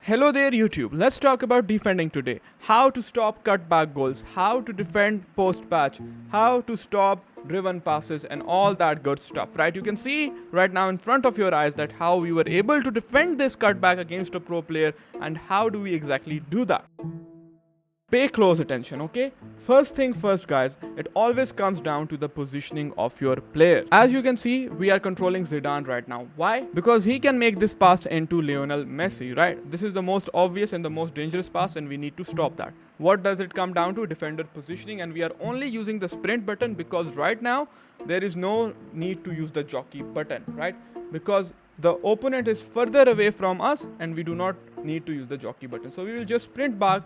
Hello there YouTube, let's talk about defending today. How to stop cutback goals, how to defend post-patch, how to stop driven passes and all that good stuff, right? You can see right now in front of your eyes that how we were able to defend this cutback against a pro player and how do we exactly do that. Pay close attention, okay? First thing first, guys, it always comes down to the positioning of your player. As you can see, we are controlling Zidane right now. Why? Because he can make this pass into Lionel Messi, right? This is the most obvious and the most dangerous pass and we need to stop that. What does it come down to? Defender positioning, and we are only using the sprint button because right now there is no need to use the jockey button, right? Because the opponent is further away from us and we do not need to use the jockey button. So we will just sprint back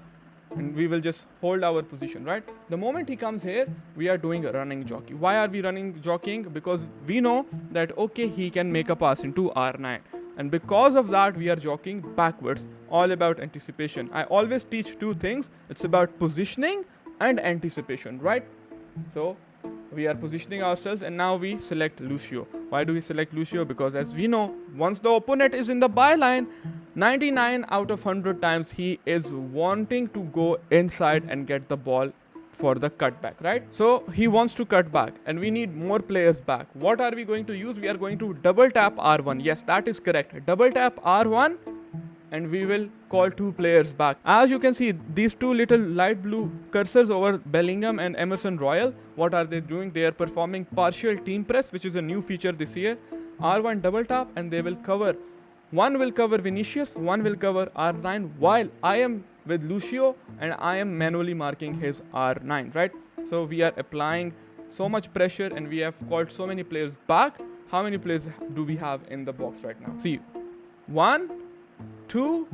and we will just hold our position, right? The moment he comes here, we are doing a running jockey. Why are we running jockeying? Because we know that, okay, he can make a pass into R9. And because of that, we are jockeying backwards, all about anticipation. I always teach two things. It's about positioning and anticipation, right? So we are positioning ourselves and now we select Lucio. Why do we select Lucio? Because as we know, once the opponent is in the byline, 99 out of 100 times he is wanting to go inside and get the ball for the cutback, right? So he wants to cut back and we need more players back. What are we going to use? We are going to double tap R1. Yes, that is correct. Double tap R1 and we will call two players back. As you can see, these two little light blue cursors over Bellingham and Emerson Royal, what are they doing? They are performing partial team press, which is a new feature this year. R1 double tap and they will cover. One will cover Vinicius, one will cover R9, while I am with Lucio and I am manually marking his R9, right? So we are applying so much pressure and we have called so many players back. How many players do we have in the box right now? See, 1, 2,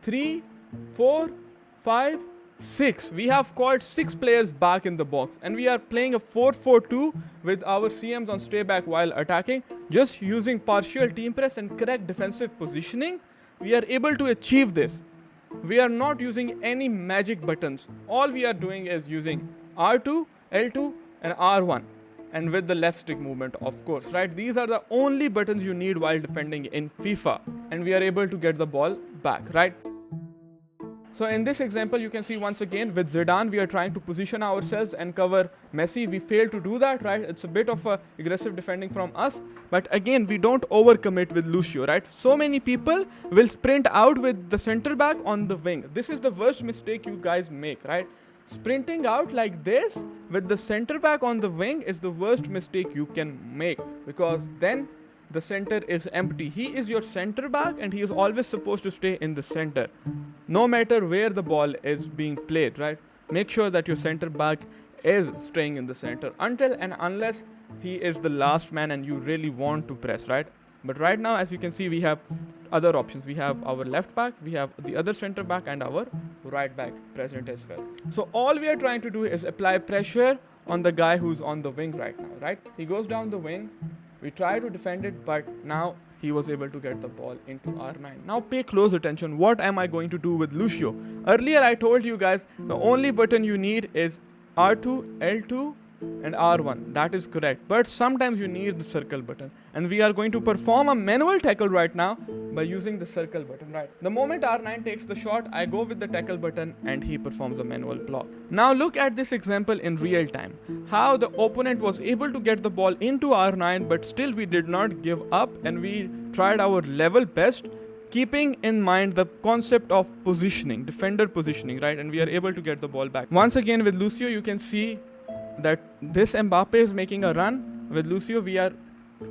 3, 4, 5, 6. We have called 6 players back in the box and we are playing a 4-4-2 with our CMs on stay back while attacking. Just using partial team press and correct defensive positioning, we are able to achieve this. We are not using any magic buttons. All we are doing is using R2, L2 and R1. And with the left stick movement, of course, right? These are the only buttons you need while defending in FIFA. And we are able to get the ball back, right? So in this example, you can see once again with Zidane, we are trying to position ourselves and cover Messi. We failed to do that, right? It's a bit of a aggressive defending from us. But again, we don't overcommit with Lucio, right? So many people will sprint out with the center back on the wing. This is the worst mistake you guys make, right? Sprinting out like this with the center back on the wing is the worst mistake you can make, because then the center is empty. He is your center back and he is always supposed to stay in the center, no matter where the ball is being played, right? Make sure that your center back is staying in the center until and unless he is the last man and you really want to press, right? But right now, as you can see, we have other options. We have our left back, we have the other center back and our right back present as well. So all we are trying to do is apply pressure on the guy who's on the wing right now, right? He goes down the wing. We try to defend it, but now he was able to get the ball into R9. Now pay close attention. What am I going to do with Lucio? Earlier I told you guys the only button you need is R2, L2 and R1. That is correct. But sometimes you need the circle button. And we are going to perform a manual tackle right now by using the circle button, right? The moment R9 takes the shot, I go with the tackle button and he performs a manual block. Now look at this example in real time. How the opponent was able to get the ball into R9, but still we did not give up and we tried our level best, keeping in mind the concept of positioning, defender positioning, right? And we are able to get the ball back. Once again with Lucio, you can see that this Mbappe is making a run. With Lucio, we are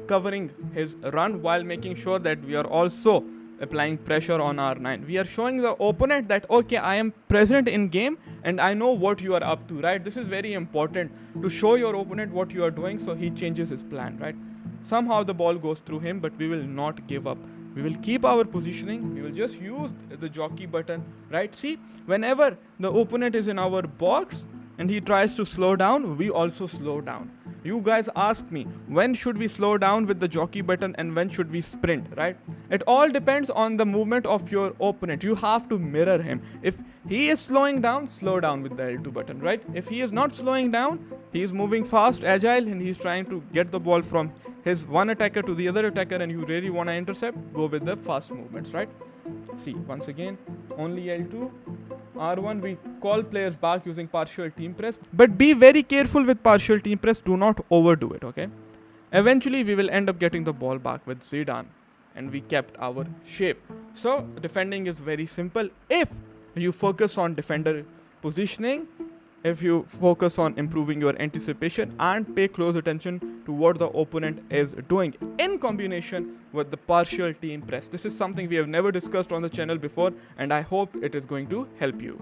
covering his run while making sure that we are also applying pressure on R9. We are showing the opponent that, okay, I am present in game and I know what you are up to, right? This is very important to show your opponent what you are doing so he changes his plan, right? Somehow the ball goes through him, but we will not give up. We will keep our positioning. We will just use the jockey button, right? See, whenever the opponent is in our box and he tries to slow down, we also slow down. You guys asked me, when should we slow down with the jockey button and when should we sprint, right? It all depends on the movement of your opponent. You have to mirror him. If he is slowing down, slow down with the L2 button, right? If he is not slowing down, he is moving fast, agile, and he's trying to get the ball from his one attacker to the other attacker and you really want to intercept, go with the fast movements, right? See, once again, only L2. R1, we call players back using partial team press. But be very careful with partial team press. Do not overdo it, okay? Eventually, we will end up getting the ball back with Zidane. And we kept our shape. So, defending is very simple. If you focus on defender positioning, if you focus on improving your anticipation and pay close attention to what the opponent is doing in combination with the partial team press. This is something we have never discussed on the channel before, and I hope it is going to help you.